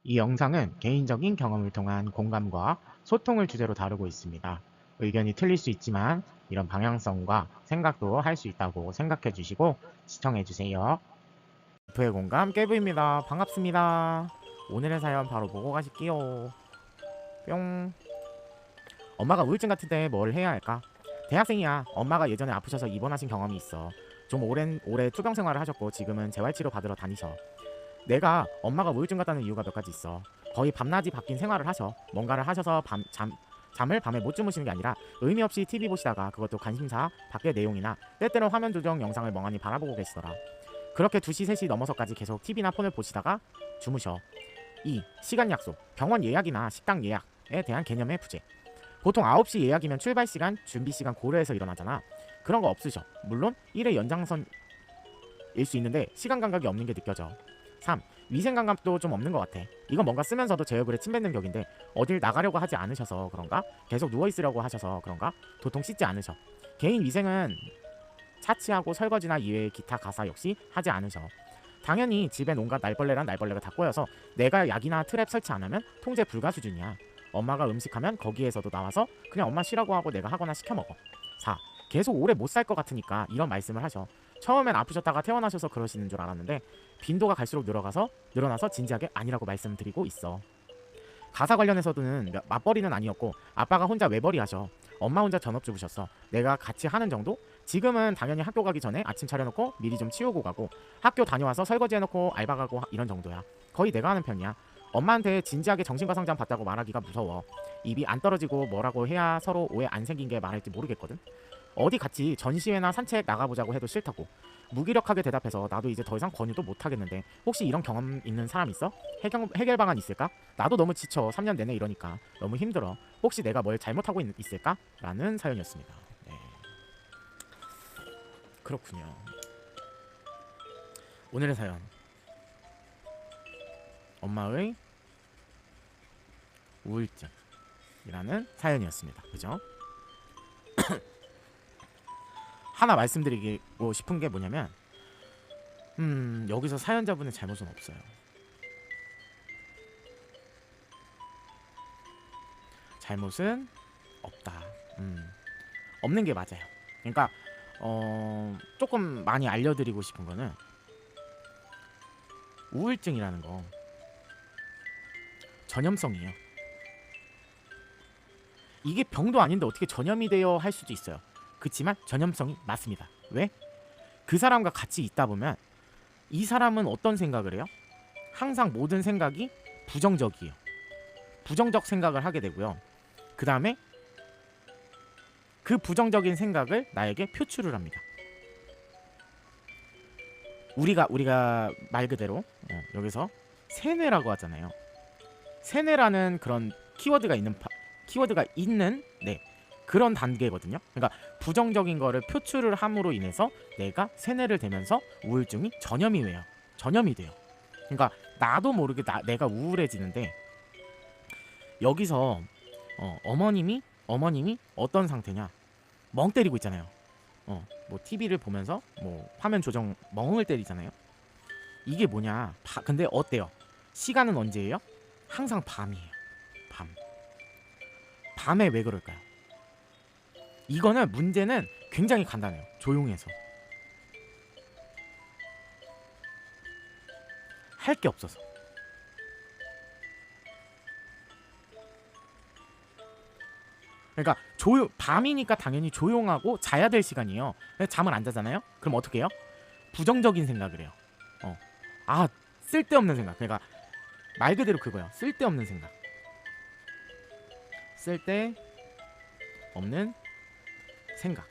이 영상은 개인적인 경험을 통한 공감과 소통을 주제로 다루고 있습니다. 의견이 틀릴 수 있지만 이런 방향성과 생각도 할 수 있다고 생각해 주시고 시청해 주세요. F의 공감 깨부입니다. 반갑습니다. 오늘의 사연 바로 보고 가실게요. 뿅. 엄마가 우울증 같은데 뭘 해야 할까? 대학생이야. 엄마가 예전에 아프셔서 입원하신 경험이 있어. 좀 오래 투병 생활을 하셨고 지금은 재활치료 받으러 다니셔. 내가 엄마가 우울증 같다는 이유가 몇 가지 있어. 거의 밤낮이 바뀐 생활을 하셔. 뭔가를 하셔서 잠을 밤에 못 주무시는 게 아니라 의미 없이 TV 보시다가 그것도 관심사 밖의 내용이나 때때로 화면 조정 영상을 멍하니 바라보고 계시더라. 그렇게 2시, 3시 넘어서까지 계속 TV나 폰을 보시다가 주무셔. 2. 시간 약속, 병원 예약이나 식당 예약에 대한 개념의 부재. 보통 9시 예약이면 출발 시간, 준비 시간 고려해서 일어나잖아. 그런 거 없으셔. 물론 1회 연장선일 수 있는데 시간 감각이 없는 게 느껴져. 3. 위생 감각도 좀 없는 것 같아. 이건 뭔가 쓰면서도 제 얼굴에 침 뱉는 격인데 어딜 나가려고 하지 않으셔서 그런가? 계속 누워있으려고 하셔서 그런가? 도통 씻지 않으셔. 개인 위생은 차치하고 설거지나 이외의 기타 가사 역시 하지 않으셔. 당연히 집엔 온갖 날벌레란 날벌레가 다 꼬여서 내가 약이나 트랩 설치 안 하면 통제 불가 수준이야. 엄마가 음식하면 거기에서도 나와서 그냥 엄마 쉬라고 하고 내가 하거나 시켜 먹어. 4. 계속 오래 못 살 것 같으니까 이런 말씀을 하셔. 처음엔 아프셨다가 퇴원하셔서 그러시는 줄 알았는데 빈도가 갈수록 늘어나서 진지하게 아니라고 말씀드리고 있어. 가사 관련해서는 맞벌이는 아니었고 아빠가 혼자 외벌이 하셔. 엄마 혼자 전업주부셨어. 내가 같이 하는 정도? 지금은 당연히 학교 가기 전에 아침 차려놓고 미리 좀 치우고 가고 학교 다녀와서 설거지 해놓고 알바 가고 이런 정도야. 거의 내가 하는 편이야. 엄마한테 진지하게 정신과 상담 받다고 말하기가 무서워. 입이 안 떨어지고 뭐라고 해야 서로 오해 안 생긴 게 말할지 모르겠거든. 어디 같이 전시회나 산책 나가보자고 해도 싫다고. 무기력하게 대답해서 나도 이제 더 이상 권유도 못하겠는데 혹시 이런 경험 있는 사람 있어? 해결 방안 있을까? 나도 너무 지쳐. 3년 내내 이러니까 너무 힘들어. 혹시 내가 뭘 잘못하고 있을까? 라는 사연이었습니다. 네. 그렇군요. 오늘의 사연. 엄마의 우울증이라는 사연이었습니다. 그죠? 하나 말씀드리고 싶은 게 뭐냐면 여기서 사연자분의 잘못은 없어요. 잘못은 없다. 없는 게 맞아요. 그러니까 조금 많이 알려드리고 싶은 거는 우울증이라는 거 전염성이에요. 이게 병도 아닌데 어떻게 전염이 되어 할 수도 있어요. 그렇지만 전염성이 맞습니다. 왜? 그 사람과 같이 있다 보면 이 사람은 어떤 생각을 해요? 항상 모든 생각이 부정적이에요. 부정적 생각을 하게 되고요. 그 다음에 그 부정적인 생각을 나에게 표출을 합니다. 우리가 말 그대로 여기서 세뇌라고 하잖아요. 세뇌라는 그런 키워드가 있는 네, 그런 단계거든요. 그러니까 부정적인 거를 표출을 함으로 인해서 내가 세뇌를 되면서 우울증이 전염이 돼요. 그러니까 나도 모르게 내가 우울해지는데 여기서 어머님이 어떤 상태냐? 멍 때리고 있잖아요. 뭐 TV를 보면서 뭐 화면 조정 멍을 때리잖아요. 이게 뭐냐? 근데 어때요? 시간은 언제예요? 항상 밤이에요. 밤에 왜 그럴까요? 이거는 문제는 굉장히 간단해요. 조용해서 할 게 없어서. 그러니까 밤이니까 당연히 조용하고 자야 될 시간이에요. 잠을 안 자잖아요. 그럼 어떻게 해요? 부정적인 생각을 해요. 쓸데없는 생각. 그러니까 말 그대로 그거예요. 쓸데없는 생각. 쓸데없는 생각.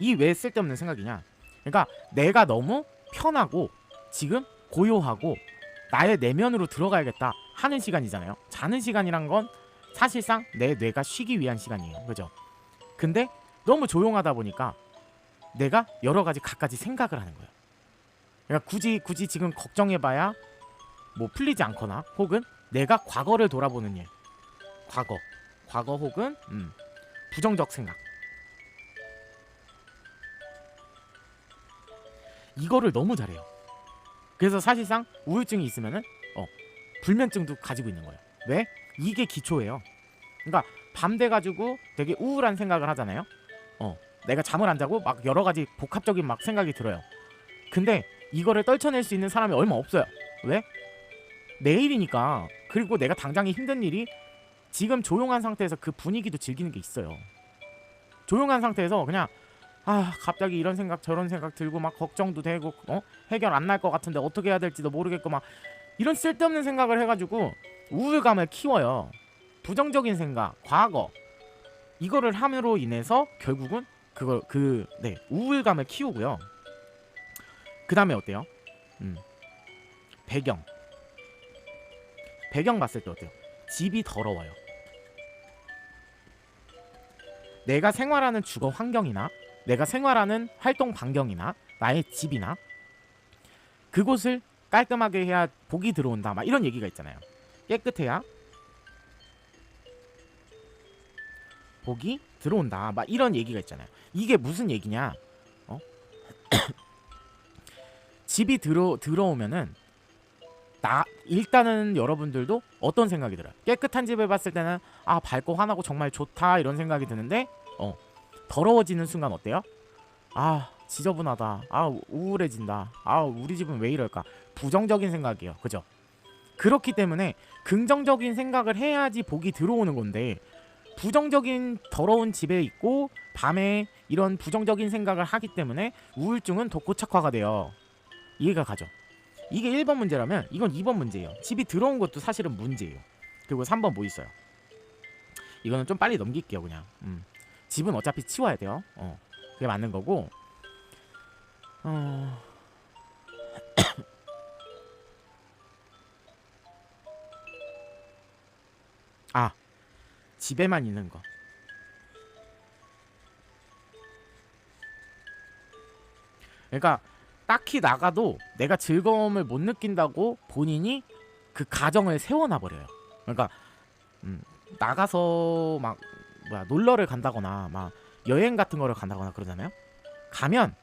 이 왜 쓸데없는 생각이냐? 그러니까 내가 너무 편하고 지금 고요하고 나의 내면으로 들어가야겠다 하는 시간이잖아요. 자는 시간이란 건 사실상 내 뇌가 쉬기 위한 시간이에요. 그죠? 근데 너무 조용하다 보니까 내가 여러 가지 갖가지 생각을 하는 거예요. 그러니까 굳이 지금 걱정해봐야 뭐 풀리지 않거나 혹은 내가 과거를 돌아보는 일. 과거 혹은 부정적 생각. 이거를 너무 잘해요. 그래서 사실상 우울증이 있으면은 불면증도 가지고 있는 거예요. 왜? 이게 기초예요. 그러니까 밤 돼가지고 되게 우울한 생각을 하잖아요. 내가 잠을 안 자고 막 여러 가지 복합적인 막 생각이 들어요. 근데 이거를 떨쳐낼 수 있는 사람이 얼마 없어요. 왜? 내일이니까. 그리고 내가 당장에 힘든 일이 지금 조용한 상태에서 그 분위기도 즐기는 게 있어요. 조용한 상태에서 그냥 갑자기 이런 생각 저런 생각 들고 막 걱정도 되고 해결 안 날 것 같은데 어떻게 해야 될지도 모르겠고 막 이런 쓸데없는 생각을 해가지고 우울감을 키워요. 부정적인 생각, 과거 이거를 함으로 인해서 결국은 우울감을 키우고요. 그 다음에 어때요? 배경 봤을 때 어때요? 집이 더러워요. 내가 생활하는 주거 환경이나 내가 생활하는 활동 반경이나 나의 집이나 그곳을 깔끔하게 해야 복이 들어온다 막 이런 얘기가 있잖아요. 깨끗해야 복이 들어온다 막 이런 얘기가 있잖아요. 이게 무슨 얘기냐? 집이 들어오면은 일단은 여러분들도 어떤 생각이 들어요? 깨끗한 집을 봤을 때는 밝고 환하고 정말 좋다 이런 생각이 드는데 더러워지는 순간 어때요? 지저분하다. 우울해진다. 우리 집은 왜 이럴까? 부정적인 생각이에요. 그죠? 그렇기 때문에 긍정적인 생각을 해야지 복이 들어오는 건데 부정적인 더러운 집에 있고 밤에 이런 부정적인 생각을 하기 때문에 우울증은 더 고착화가 돼요. 이해가 가죠? 이게 1번 문제라면 이건 2번 문제예요. 집이 들어온 것도 사실은 문제예요. 그리고 3번 뭐 있어요? 이거는 좀 빨리 넘길게요. 그냥 집은 어차피 치워야 돼요. 그게 맞는 거고 집에만 있는 거. 그러니까 딱히 나가도 내가 즐거움을 못 느낀다고 본인이 그 가정을 세워놔버려요. 그러니까 나가서 막 놀러를 간다거나 막 여행 같은 거를 간다거나 그러잖아요. 가면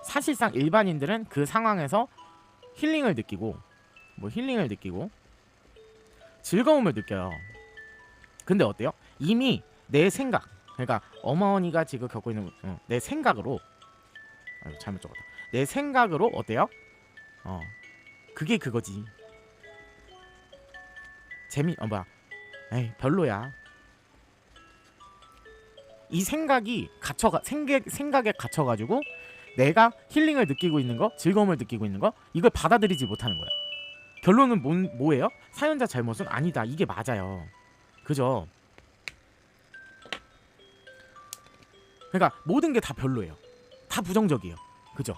사실상 일반인들은 그 상황에서 힐링을 느끼고 즐거움을 느껴요. 근데 어때요? 이미 내 생각, 그러니까 어머니가 지금 겪고 있는 내 생각으로 잘못 적었다. 내 생각으로 어때요? 그게 그거지. 별로야. 이 생각이 생각에 갇혀가지고 내가 힐링을 느끼고 있는 거, 즐거움을 느끼고 있는 거 이걸 받아들이지 못하는 거야. 결론은 뭐예요? 사연자 잘못은 아니다. 이게 맞아요. 그죠? 그러니까 모든 게 다 별로예요. 다 부정적이에요. 그죠?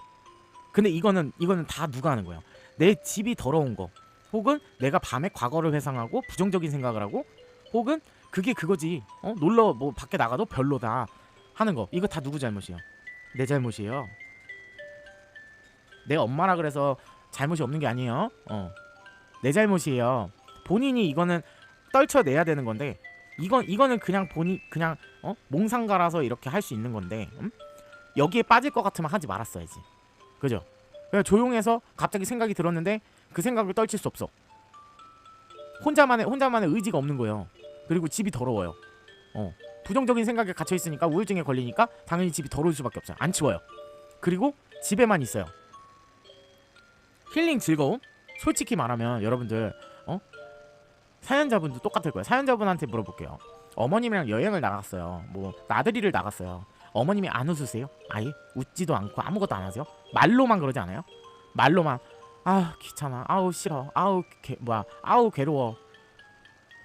근데 이거는 다 누가 하는 거예요? 내 집이 더러운 거, 혹은 내가 밤에 과거를 회상하고 부정적인 생각을 하고, 혹은 그게 그거지. 놀러 밖에 나가도 별로다 하는 거. 이거 다 누구 잘못이에요? 내 잘못이에요. 내 엄마라 그래서 잘못이 없는 게 아니에요. 내 잘못이에요. 본인이 이거는 떨쳐내야 되는 건데 이거는 그냥 그냥 몽상가라서 이렇게 할 수 있는 건데 여기에 빠질 것 같으면 하지 말았어야지. 그죠? 그냥 조용해서 갑자기 생각이 들었는데 그 생각을 떨칠 수 없어. 혼자만의 의지가 없는 거예요. 그리고 집이 더러워요. 부정적인 생각에 갇혀 있으니까 우울증에 걸리니까 당연히 집이 더러울 수밖에 없어요. 안 치워요. 그리고 집에만 있어요. 힐링 즐거움? 솔직히 말하면 여러분들 사연자분도 똑같을 거예요. 사연자분한테 물어볼게요. 어머님이랑 여행을 나갔어요. 나들이를 나갔어요. 어머님이 안 웃으세요? 아예? 웃지도 않고 아무것도 안 하세요? 말로만 그러지 않아요? 말로만 귀찮아, 싫어, 괴로워.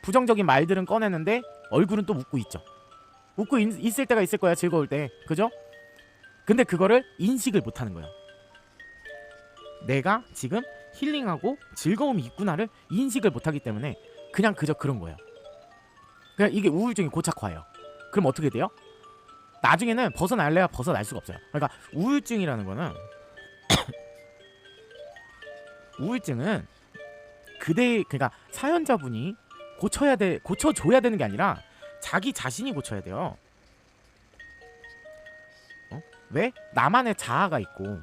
부정적인 말들은 꺼내는데 얼굴은 또 웃고 있죠. 웃고 있을 때가 있을 거야. 즐거울 때. 그죠? 근데 그거를 인식을 못하는 거예요. 내가 지금 힐링하고 즐거움이 있구나를 인식을 못하기 때문에 그냥 그저 그런 거예요. 그냥 이게 우울증이 고착화예요. 그럼 어떻게 돼요? 나중에는 벗어날래야 벗어날 수가 없어요. 그러니까 우울증이라는 거는 우울증은 그러니까 사연자분이 고쳐줘야 되는 게 아니라 자기 자신이 고쳐야 돼요. 왜? 나만의 자아가 있고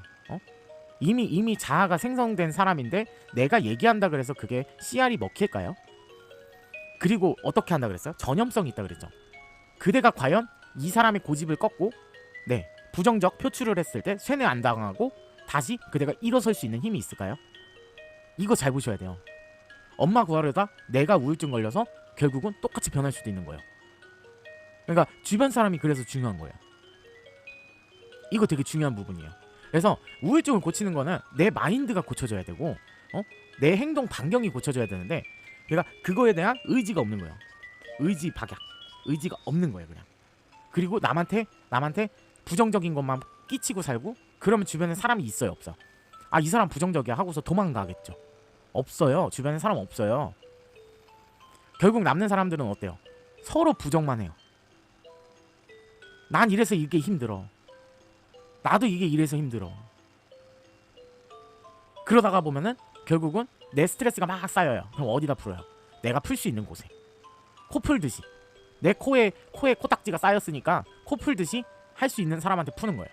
이미 자아가 생성된 사람인데 내가 얘기한다 그래서 그게 CR이 먹힐까요? 그리고 어떻게 한다 그랬어요? 전염성이 있다 그랬죠. 그대가 과연 이 사람의 고집을 꺾고 부정적 표출을 했을 때 쇠뇌 안 당하고 다시 그대가 일어설 수 있는 힘이 있을까요? 이거 잘 보셔야 돼요. 엄마 구하려다 내가 우울증 걸려서 결국은 똑같이 변할 수도 있는 거예요. 그러니까 주변 사람이 그래서 중요한 거예요. 이거 되게 중요한 부분이에요. 그래서 우울증을 고치는 거는 내 마인드가 고쳐져야 되고 내 행동 반경이 고쳐져야 되는데 그러니까 그거에 대한 의지가 없는 거예요. 의지 박약. 의지가 없는 거예요 그냥. 그리고 남한테 부정적인 것만 끼치고 살고 그러면 주변에 사람이 있어요 없어? 아, 이 사람 부정적이야 하고서 도망가겠죠. 없어요. 주변에 사람 없어요. 결국 남는 사람들은 어때요? 서로 부정만 해요. 난 이래서 이게 힘들어. 나도 이게 이래서 힘들어. 그러다가 보면은 결국은 내 스트레스가 막 쌓여요. 그럼 어디다 풀어요? 내가 풀 수 있는 곳에. 코 풀듯이. 내 코에 코딱지가 쌓였으니까 코 풀듯이 할 수 있는 사람한테 푸는 거예요.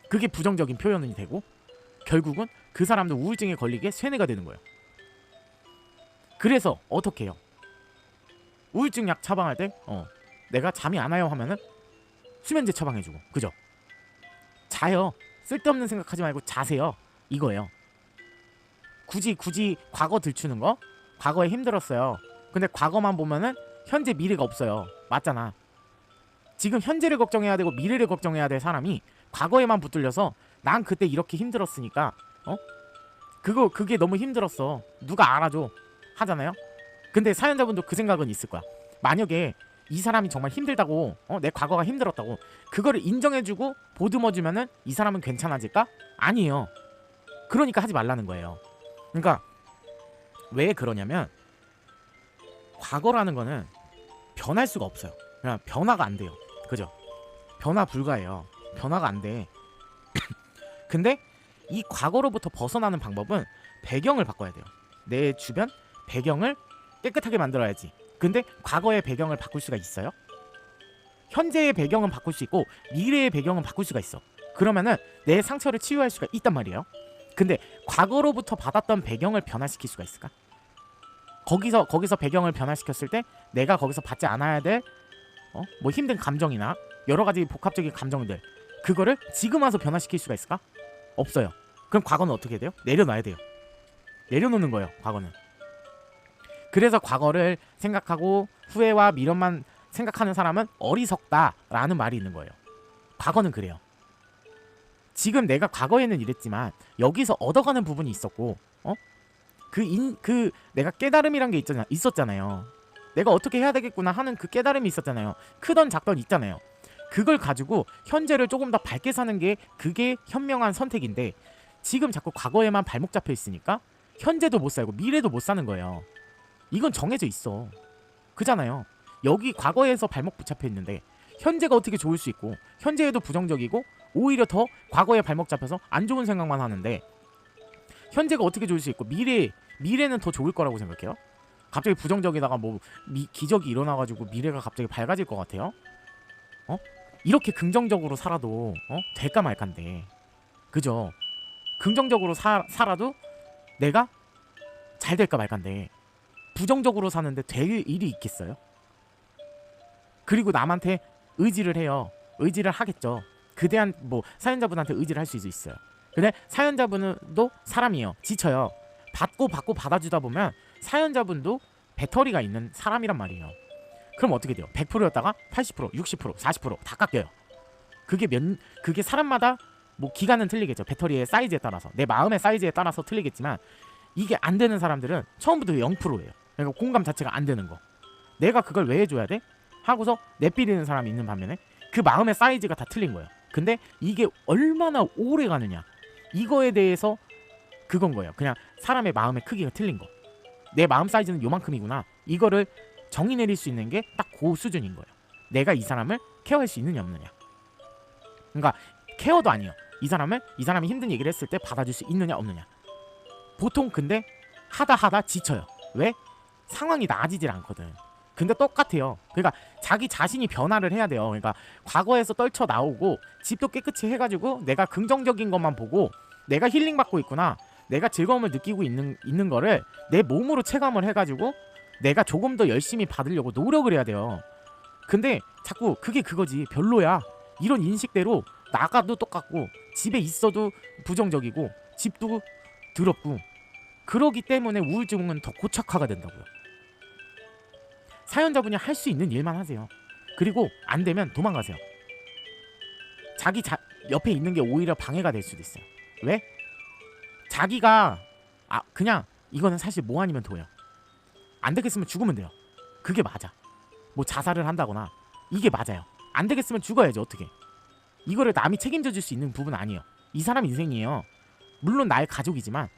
그게 부정적인 표현이 되고 결국은 그 사람도 우울증에 걸리게 쇠뇌가 되는 거예요. 그래서 어떻게 해요? 우울증 약 처방할 때 내가 잠이 안 와요 하면은 수면제 처방해주고, 그죠? 자요. 쓸데없는 생각하지 말고 자세요. 이거예요. 굳이 과거 들추는 거? 과거에 힘들었어요. 근데 과거만 보면은 현재 미래가 없어요. 맞잖아. 지금 현재를 걱정해야 되고 미래를 걱정해야 될 사람이 과거에만 붙들려서 난 그때 이렇게 힘들었으니까 그게 너무 힘들었어. 누가 알아줘. 하잖아요. 근데 사연자분도 그 생각은 있을 거야. 만약에 이 사람이 정말 힘들다고 내 과거가 힘들었다고 그거를 인정해주고 보듬어주면은 이 사람은 괜찮아질까? 아니에요. 그러니까 하지 말라는 거예요. 그러니까 왜 그러냐면 과거라는 거는 변할 수가 없어요. 그냥 변화가 안 돼요. 그죠? 변화 불가해요. 변화가 안 돼. 근데 이 과거로부터 벗어나는 방법은 배경을 바꿔야 돼요. 내 주변 배경을 깨끗하게 만들어야지. 근데 과거의 배경을 바꿀 수가 있어요? 현재의 배경은 바꿀 수 있고 미래의 배경은 바꿀 수가 있어. 그러면은 내 상처를 치유할 수가 있단 말이에요. 근데 과거로부터 받았던 배경을 변화시킬 수가 있을까? 거기서 배경을 변화시켰을 때 내가 거기서 받지 않아야 될 뭐 힘든 감정이나 여러 가지 복합적인 감정들, 그거를 지금 와서 변화시킬 수가 있을까? 없어요. 그럼 과거는 어떻게 돼요? 내려놔야 돼요. 내려놓는 거예요, 과거는. 그래서 과거를 생각하고 후회와 미련만 생각하는 사람은 어리석다라는 말이 있는 거예요. 과거는 그래요. 지금 내가 과거에는 이랬지만 여기서 얻어가는 부분이 있었고 내가 깨달음이란 게 있었잖아요. 내가 어떻게 해야 되겠구나 하는 그 깨달음이 있었잖아요. 크던 작던 있잖아요. 그걸 가지고 현재를 조금 더 밝게 사는 게 그게 현명한 선택인데 지금 자꾸 과거에만 발목 잡혀 있으니까 현재도 못 살고 미래도 못 사는 거예요. 이건 정해져 있어. 그잖아요. 여기 과거에서 발목 붙잡혀 있는데 현재가 어떻게 좋을 수 있고 현재에도 부정적이고 오히려 더 과거에 발목 잡혀서 안 좋은 생각만 하는데 현재가 어떻게 좋을 수 있고 미래는 더 좋을 거라고 생각해요? 갑자기 부정적이다가 기적이 일어나가지고 미래가 갑자기 밝아질 것 같아요? 이렇게 긍정적으로 살아도 될까 말까인데, 그죠? 긍정적으로 살아도 내가 잘 될까 말까인데 부정적으로 사는데 될 일이 있겠어요? 그리고 남한테 의지를 해요. 의지를 하겠죠. 그대한 사연자분한테 의지를 할 수 있어요. 근데 사연자분도 사람이에요. 지쳐요. 받고 받아주다 보면 사연자분도 배터리가 있는 사람이란 말이에요. 그럼 어떻게 돼요? 100%였다가 80%, 60%, 40%다 깎여요. 그게 사람마다 기간은 틀리겠죠. 배터리의 사이즈에 따라서, 내 마음의 사이즈에 따라서 틀리겠지만 이게 안 되는 사람들은 처음부터 0%예요. 그러니까 공감 자체가 안 되는 거. 내가 그걸 왜 해줘야 돼? 하고서 내삐리는 사람이 있는 반면에 그 마음의 사이즈가 다 틀린 거예요. 근데 이게 얼마나 오래 가느냐, 이거에 대해서 그건 거예요. 그냥 사람의 마음의 크기가 틀린 거. 내 마음 사이즈는 요만큼이구나. 이거를 정의 내릴 수 있는 게 딱 그 수준인 거예요. 내가 이 사람을 케어할 수 있느냐 없느냐. 그러니까 케어도 아니에요. 이 사람이 힘든 얘기를 했을 때 받아줄 수 있느냐 없느냐. 보통 근데 하다 지쳐요. 왜? 상황이 나아지질 않거든. 근데 똑같아요. 그러니까 자기 자신이 변화를 해야 돼요. 그러니까 과거에서 떨쳐 나오고 집도 깨끗이 해가지고 내가 긍정적인 것만 보고 내가 힐링 받고 있구나, 내가 즐거움을 느끼고 있는 거를 내 몸으로 체감을 해가지고 내가 조금 더 열심히 받으려고 노력을 해야 돼요. 근데 자꾸 그게 그거지, 별로야, 이런 인식대로 나가도 똑같고 집에 있어도 부정적이고 집도 더럽고, 그러기 때문에 우울증은 더 고착화가 된다고요. 사연자분이 할 수 있는 일만 하세요. 그리고 안 되면 도망가세요. 자기 옆에 있는 게 오히려 방해가 될 수도 있어요. 왜? 자기가 그냥 이거는 사실 뭐 아니면 도예요. 안 되겠으면 죽으면 돼요. 그게 맞아. 뭐 자살을 한다거나 이게 맞아요. 안 되겠으면 죽어야지. 어떻게 이거를 남이 책임져 줄 수 있는 부분은 아니에요. 이 사람 인생이에요. 물론 나의 가족이지만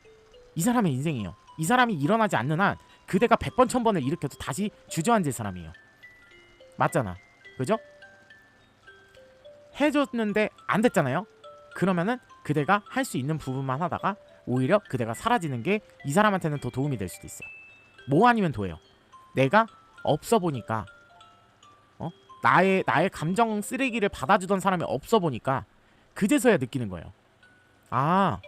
이 사람의 인생이에요. 이 사람이 일어나지 않는 한 그대가 100번 1000번을 일으켜도 다시 주저앉을 사람이에요. 맞잖아, 그죠? 해줬는데 안 됐잖아요. 그러면은 그대가 할 수 있는 부분만 하다가 오히려 그대가 사라지는 게 이 사람한테는 더 도움이 될 수도 있어요. 뭐 아니면 도예요. 내가 없어 보니까 나의 감정 쓰레기를 받아주던 사람이 없어 보니까 그제서야 느끼는 거예요. 아,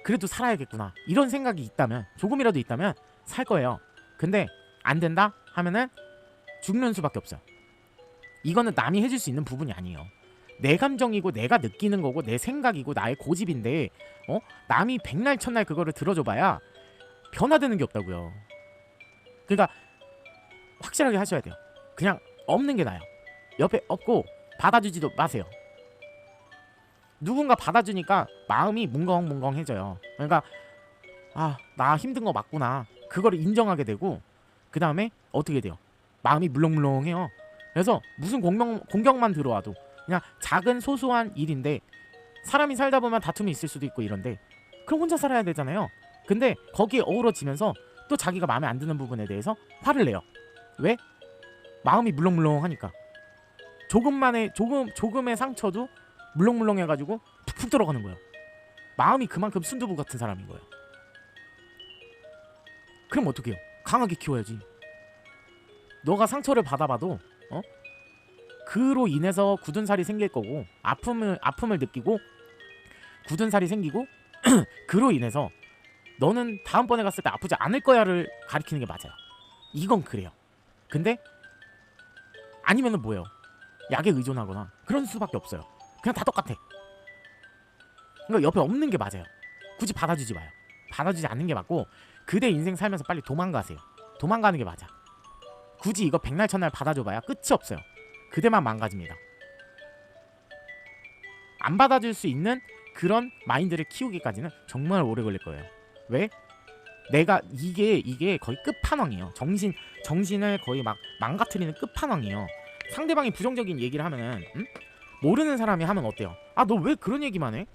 그래도 살아야겠구나, 이런 생각이 있다면, 조금이라도 있다면 살 거예요. 근데 안 된다 하면은 죽는 수밖에 없어요. 이거는 남이 해줄 수 있는 부분이 아니에요. 내 감정이고 내가 느끼는 거고 내 생각이고 나의 고집인데 남이 백날 천날 그거를 들어줘봐야 변화되는 게 없다고요. 그러니까 확실하게 하셔야 돼요. 그냥 없는 게 나아요. 옆에 없고 받아주지도 마세요. 누군가 받아주니까 마음이 뭉벙뭉벙해져요. 그러니까 나 힘든 거 맞구나, 그거를 인정하게 되고 그 다음에 어떻게 돼요? 마음이 물렁물렁해요. 그래서 무슨 공격만 들어와도 그냥 작은 소소한 일인데, 사람이 살다 보면 다툼이 있을 수도 있고 이런데 그럼 혼자 살아야 되잖아요. 근데 거기에 어우러지면서 또 자기가 마음에 안 드는 부분에 대해서 화를 내요. 왜? 마음이 물렁물렁하니까. 조금의 상처도 물렁물렁해가지고 푹푹 들어가는 거예요. 마음이 그만큼 순두부 같은 사람인 거예요. 그럼 어떻게 해요? 강하게 키워야지. 너가 상처를 받아봐도 그로 인해서 굳은 살이 생길 거고, 아픔을 느끼고 굳은 살이 생기고 그로 인해서 너는 다음번에 갔을 때 아프지 않을 거야를 가리키는 게 맞아요. 이건 그래요. 근데 아니면은 뭐예요? 약에 의존하거나 그런 수밖에 없어요. 그냥 다 똑같아. 그러니까 옆에 없는 게 맞아요. 굳이 받아주지 마요. 받아주지 않는 게 맞고, 그대 인생 살면서 빨리 도망가세요. 도망가는 게 맞아. 굳이 이거 백날 천날 받아줘봐야 끝이 없어요. 그대만 망가집니다. 안 받아줄 수 있는 그런 마인드를 키우기까지는 정말 오래 걸릴 거예요. 왜? 내가 이게 거의 끝판왕이에요. 정신을 거의 막 망가뜨리는 끝판왕이에요. 상대방이 부정적인 얘기를 하면은 모르는 사람이 하면 어때요? 너 왜 그런 얘기만 해?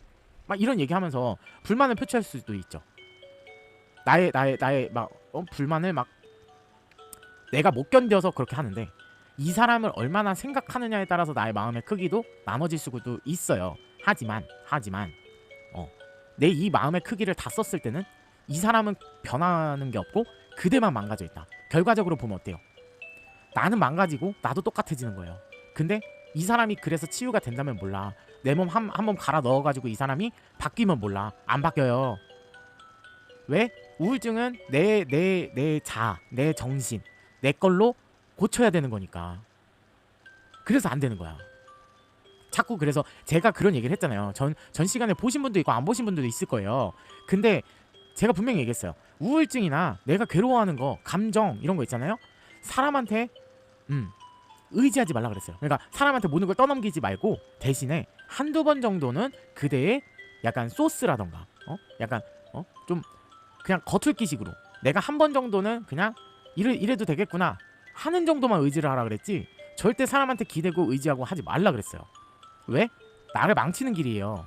막 이런 얘기하면서 불만을 표출할 수도 있죠. 나의 막 불만을 막 내가 못 견뎌서 그렇게 하는데, 이 사람을 얼마나 생각하느냐에 따라서 나의 마음의 크기도 나눠질 수도 있어요. 하지만 내 이 마음의 크기를 다 썼을 때는 이 사람은 변하는 게 없고 그대만 망가져 있다. 결과적으로 보면 어때요? 나는 망가지고 나도 똑같아지는 거예요. 근데 이 사람이 그래서 치유가 된다면 몰라. 내 몸 한 번 갈아 넣어가지고 이 사람이 바뀌면 몰라. 안 바뀌어요. 왜? 우울증은 내 정신, 내 걸로 고쳐야 되는 거니까. 그래서 안 되는 거야. 자꾸 그래서 제가 그런 얘기를 했잖아요. 전 시간에 보신 분도 있고 안 보신 분들도 있을 거예요. 근데 제가 분명히 얘기했어요. 우울증이나 내가 괴로워하는 거, 감정 이런 거 있잖아요. 사람한테 의지하지 말라 그랬어요. 그러니까 사람한테 모든 걸 떠넘기지 말고 대신에 한두 번 정도는 그대의 약간 소스라던가 약간 좀 그냥 거툴기식으로 내가 한 번 정도는 그냥 이래도 되겠구나 하는 정도만 의지를 하라 그랬지, 절대 사람한테 기대고 의지하고 하지 말라 그랬어요. 왜? 나를 망치는 길이에요.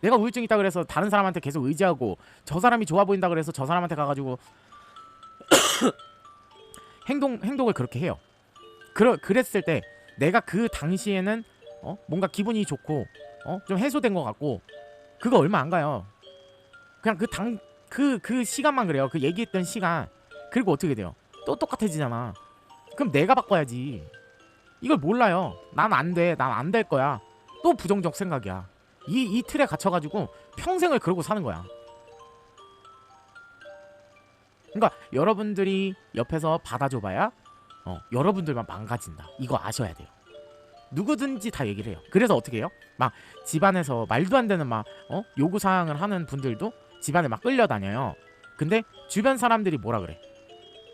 내가 우울증 있다 그래서 다른 사람한테 계속 의지하고 저 사람이 좋아 보인다 그래서 저 사람한테 가가지고 행동을 그렇게 해요. 그랬을 때 내가 그 당시에는 뭔가 기분이 좋고 좀 해소된 것 같고 그거 얼마 안 가요. 그냥 그 시간만 그래요. 그 얘기했던 시간. 그리고 어떻게 돼요? 또 똑같아지잖아. 그럼 내가 바꿔야지. 이걸 몰라요. 난 안 돼. 난 안 될 거야. 또 부정적 생각이야. 이 틀에 갇혀가지고 평생을 그러고 사는 거야. 그러니까 여러분들이 옆에서 받아줘봐야 여러분들만 망가진다. 이거 아셔야 돼요. 누구든지 다 얘기를 해요. 그래서 어떻게 해요? 막 집안에서 말도 안 되는 막 요구사항을 하는 분들도 집안에 막 끌려다녀요. 근데 주변 사람들이 뭐라 그래?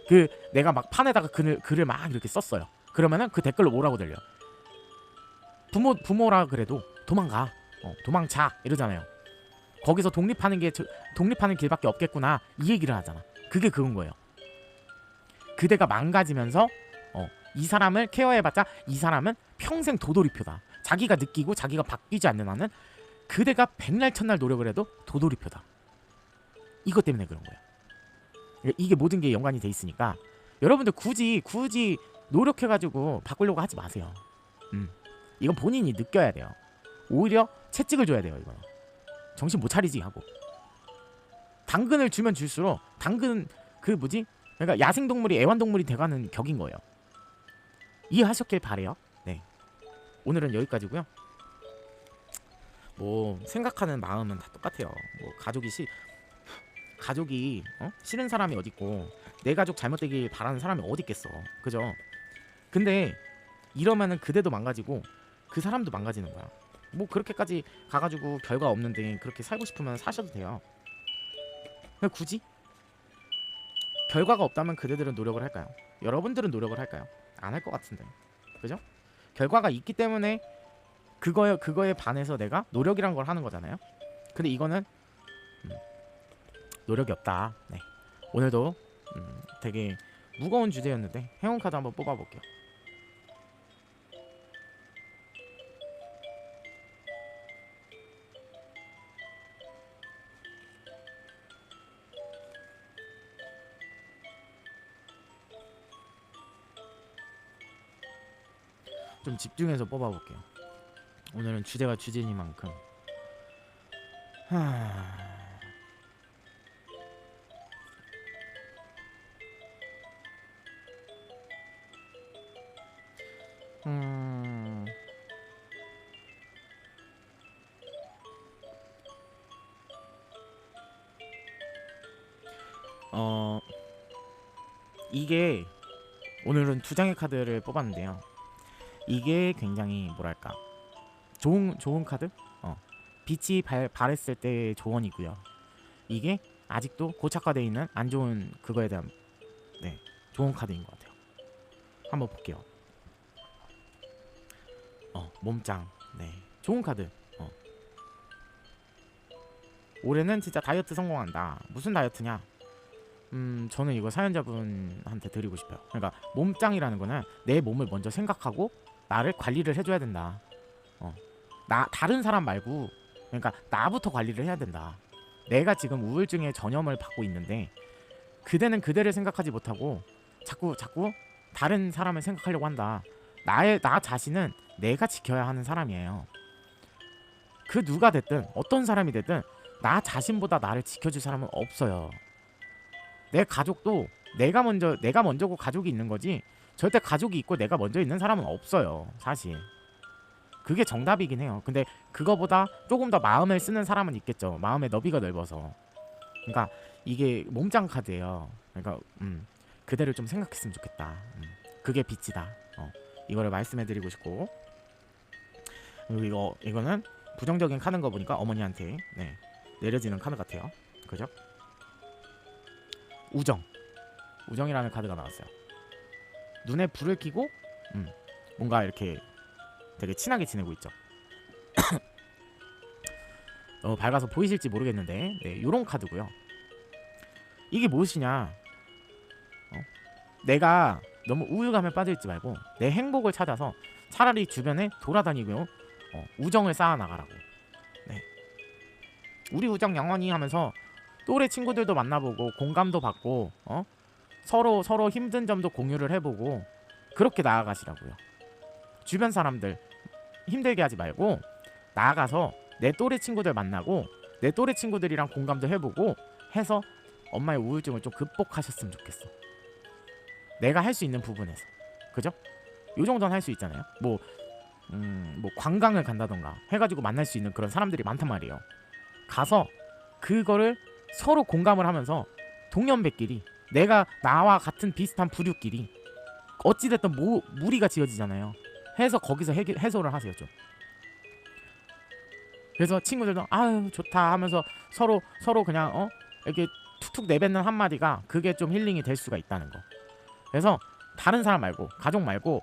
그 내가 막 판에다가 글을 막 이렇게 썼어요. 그러면은 그 댓글로 뭐라고 들려? 부모라 그래도 도망가. 도망자 이러잖아요. 거기서 독립하는 길밖에 없겠구나 이 얘기를 하잖아. 그게 그건 거예요. 그대가 망가지면서 이 사람을 케어해봤자 이 사람은 평생 도돌이표다. 자기가 느끼고 자기가 바뀌지 않는 한은 그대가 백날 천날 노력을 해도 도돌이표다. 이것 때문에 그런 거예요. 이게 모든 게 연관이 돼 있으니까 여러분들 굳이 노력해가지고 바꾸려고 하지 마세요. 이건 본인이 느껴야 돼요. 오히려 채찍을 줘야 돼요. 이거는 정신 못 차리지 하고 당근을 주면 줄수록 당근 그러니까 야생동물이 애완동물이 돼가는 격인 거예요. 이해하셨길 바래요. 네, 오늘은 여기까지고요. 뭐 생각하는 마음은 다 똑같아요. 뭐 가족이 싫은 사람이 어딨고 내 가족 잘못되길 바라는 사람이 어딨겠어. 그죠? 근데 이러면은 그대도 망가지고 그 사람도 망가지는 거야. 뭐 그렇게까지 가가지고 결과 없는데 그렇게 살고 싶으면 사셔도 돼요. 굳이 결과가 없다면 그대들은 노력을 할까요? 여러분들은 노력을 할까요? 안 할 것 같은데. 그죠? 결과가 있기 때문에 그거에 반해서 내가 노력이란 걸 하는 거잖아요. 근데 이거는 노력이 없다. 네, 오늘도 되게 무거운 주제였는데 행운카드 한번 뽑아볼게요. 좀 집중해서 뽑아볼게요. 오늘은 주제가 주제니만큼 이게 오늘은 2장의 카드를 뽑았는데요. 이게 굉장히 뭐랄까 좋은 카드? 빛이 발했을 때의 조언이고요. 이게 아직도 고착화되어 있는 안 좋은 그거에 대한 좋은 카드인 것 같아요. 한번 볼게요. 몸짱. 네, 좋은 카드. 올해는 진짜 다이어트 성공한다. 무슨 다이어트냐? 저는 이거 사연자분한테 드리고 싶어요. 그러니까 몸짱이라는 거는 내 몸을 먼저 생각하고 나를 관리를 해줘야 된다. 다른 사람 말고 그러니까 나부터 관리를 해야 된다. 내가 지금 우울증에 전염을 받고 있는데 그대는 그대를 생각하지 못하고 자꾸 다른 사람을 생각하려고 한다. 나 자신은 내가 지켜야 하는 사람이에요. 그 누가 됐든 어떤 사람이 됐든 나 자신보다 나를 지켜줄 사람은 없어요. 내 가족도 내가 먼저고 가족이 있는 거지 절대 가족이 있고 내가 먼저 있는 사람은 없어요. 사실 그게 정답이긴 해요. 근데 그거보다 조금 더 마음을 쓰는 사람은 있겠죠. 마음의 너비가 넓어서. 그러니까 이게 몸짱 카드예요. 그러니까 그대를 좀 생각했으면 좋겠다. 그게 빛이다. 이거를 말씀해드리고 싶고, 그리고 이거는 부정적인 카드인 거 보니까 어머니한테 내려지는 카드 같아요. 그죠? 우정이라는 카드가 나왔어요. 눈에 불을 켜고 뭔가 이렇게 되게 친하게 지내고 있죠. 너무 밝아서 보이실지 모르겠는데 요런 카드고요. 이게 무엇이냐, 내가 너무 우울감에 빠져있지 말고 내 행복을 찾아서 차라리 주변에 돌아다니고요, 우정을 쌓아나가라고. 우리 우정 영원히 하면서 또래 친구들도 만나보고 공감도 받고 서로 힘든 점도 공유를 해보고 그렇게 나아가시라고요. 주변 사람들 힘들게 하지 말고 나아가서 내 또래 친구들 만나고 내 또래 친구들이랑 공감도 해보고 해서 엄마의 우울증을 좀 극복하셨으면 좋겠어. 내가 할 수 있는 부분에서. 그죠? 요 정도는 할 수 있잖아요. 뭐 뭐 관광을 간다던가 해가지고 만날 수 있는 그런 사람들이 많단 말이에요. 가서 그거를 서로 공감을 하면서 동년배끼리 나와 같은 비슷한 부류끼리 어찌됐든 무리가 지어지잖아요. 해서 거기서 해소를 하세요 좀. 그래서 친구들도 아유 좋다 하면서 서로 그냥 이렇게 툭툭 내뱉는 한마디가 그게 좀 힐링이 될 수가 있다는 거. 그래서 다른 사람 말고 가족 말고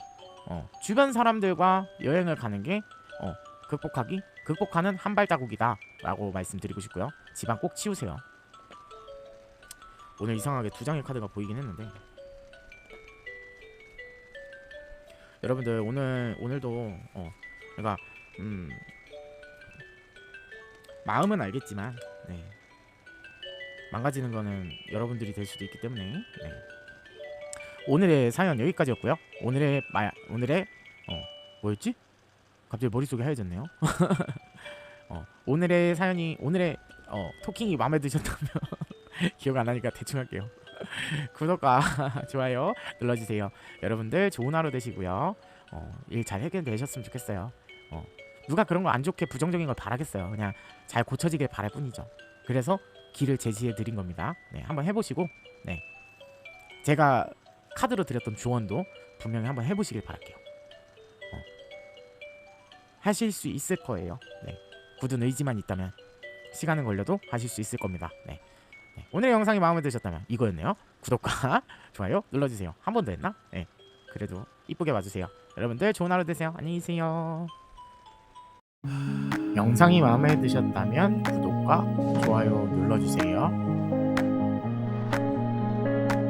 주변 사람들과 여행을 가는 게 극복하는 한 발자국이다 라고 말씀드리고 싶고요. 집안 꼭 치우세요. 오늘 이상하게 2장의 카드가 보이긴 했는데 여러분들 오늘도 그러니까 마음은 알겠지만 망가지는 거는 여러분들이 될 수도 있기 때문에 오늘의 사연 여기까지였고요. 오늘의 뭐였지? 갑자기 머릿속이 하얘졌네요. 오늘의 토킹이 마음에 드셨다면 기억 안 나니까 대충 할게요. 구독과 좋아요 눌러주세요. 여러분들 좋은 하루 되시고요. 일 잘 해결되셨으면 좋겠어요. 누가 그런 거 안 좋게 부정적인 걸 바라겠어요. 그냥 잘 고쳐지길 바랄 뿐이죠. 그래서 길을 제시해 드린 겁니다. 한번 해보시고 제가 카드로 드렸던 조언도 분명히 한번 해보시길 바랄게요. 하실 수 있을 거예요. 굳은 의지만 있다면 시간은 걸려도 하실 수 있을 겁니다. 오늘의 영상이 마음에 드셨다면 이거였네요. 구독과 좋아요 눌러주세요. 한 번 더 했나? 그래도 이쁘게 봐주세요. 여러분들 좋은 하루 되세요. 안녕히 계세요. 영상이 마음에 드셨다면 구독과 좋아요 눌러주세요.